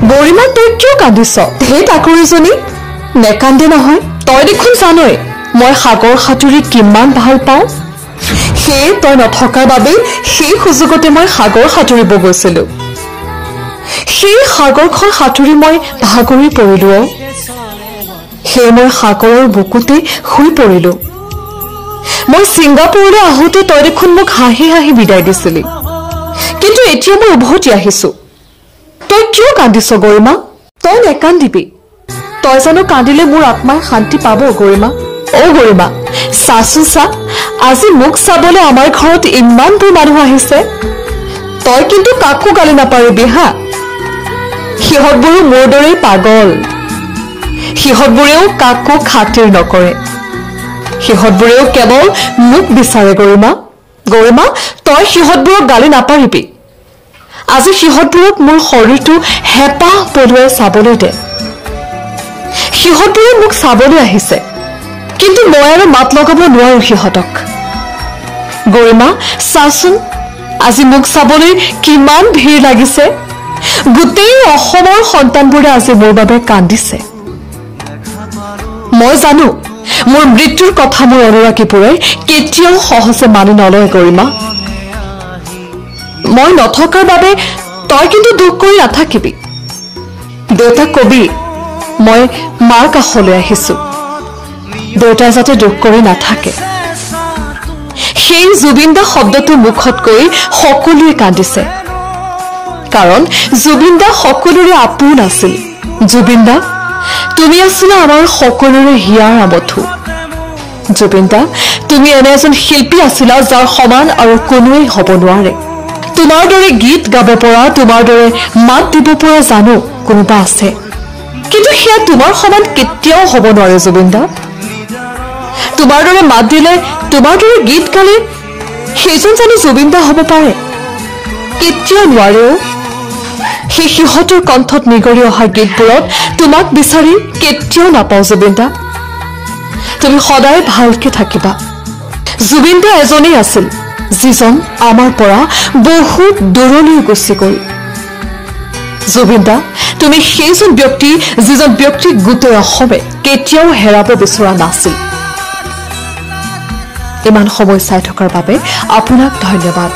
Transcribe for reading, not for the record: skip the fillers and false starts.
গৰিমা তই কিয় কান্দিছ হে তাকৰিজনী নেকান্দে নহয় তই দেখোন জানই মই সাগৰ সাঁতুৰি কিমান ভাল পাওঁ সেই তই নথকাৰ বাবে সেই সুযোগতে মই সাগৰ সাঁতুৰিব গৈছিলো সেই সাগৰখন সাঁতুৰি মই ভাগৰি পৰিলো সেই মই সাগৰৰ বুকুতে শুই পৰিলো মই ছিংগাপুৰলৈ আহোঁতে তই দেখোন মোক হাঁহি হাঁহি বিদায় দিছিলি কিন্তু এতিয়া মই উভতি আহিছো তই কিয় কান্দিছ গৰিমা তই নেকান্দিবি তই জানো কান্দিলে মোৰ আত্মাই শান্তি পাব গৰিমা গৰিমা চাচোন চা আজি মোক চাবলৈ আমাৰ ঘৰত ইমানবোৰ মানুহ আহিছে তই কিন্তু কাকো গালি নাপাৰিবি হা সিহঁতবোৰো মোৰ দৰেই পাগল সিহঁতবোৰেও কাকো খাতিৰ নকৰে সিহঁতবোৰেও কেৱল মোক বিচাৰে গৰিমা তই সিহঁতবোৰক গালি নাপাৰিবি আজি সিহঁতবোৰক মোৰ শৰীৰটো হেঁপাহ পলুৱাই চাবলৈ দে সিহঁতবোৰে মোক চাবলৈ আহিছে কিন্তু মই আৰু মাত লগাব নোৱাৰো সিহঁতক গৰিমা চাচোন আজি মোক চাবলৈ কিমান ভিৰ লাগিছে গোটেই অসমৰ সন্তানবোৰে আজি মোৰ বাবে কান্দিছে মই জানো মোৰ মৃত্যুৰ কথা মোৰ অনুৰাগীবোৰে কেতিয়াও সহজে মানি নলয় গৰিমা মই নথকাৰ বাবে তই কিন্তু দুখ কৰি নাথাকিবি দেউতাক কবি মই মাৰ কাষলৈ আহিছো দেউতাই যাতে দুখ কৰি নাথাকে সেই জুবিন দা শব্দটো মুখত কৈ সকলোৱে কান্দিছে কাৰণ জুবিন দা সকলোৰে আপোন আছিল জুবিন দা তুমি আছিলা আমাৰ সকলোৰে হিয়াৰ আমঠু জুবিন দা তুমি এনে এজন শিল্পী আছিলা যাৰ সমান আৰু কোনোৱেই হ'ব নোৱাৰে তোমাৰ দৰে গীত গাব পৰা তোমাৰ দৰে মাত দিব পৰা জানো কোনোবা আছে কিন্তু সেয়া তোমাৰ সমান কেতিয়াও হ'ব নোৱাৰে জুবিন দা তোমাৰ দৰে মাত দিলে তোমাৰ দৰে গীত গালে সেইজন জানো জুবিন দা হ'ব পাৰে কেতিয়াও নোৱাৰেও সেই সিহঁতৰ কণ্ঠত নিগৰি অহা গীতবোৰত তোমাক বিচাৰি কেতিয়াও নাপাওঁ জুবিন দা তুমি সদায় ভালকে থাকিবা জুবিন দা এজনেই আছিল যিজন আমাৰ পৰা বহুত দূৰলৈ গুচি গ'ল জুবিন দা তুমি সেইজন ব্যক্তি যিজন ব্যক্তিক গোটেই অসমে কেতিয়াও হেৰাব বিচৰা নাছিল ইমান সময় চাই থকাৰ বাবে আপোনাক ধন্যবাদ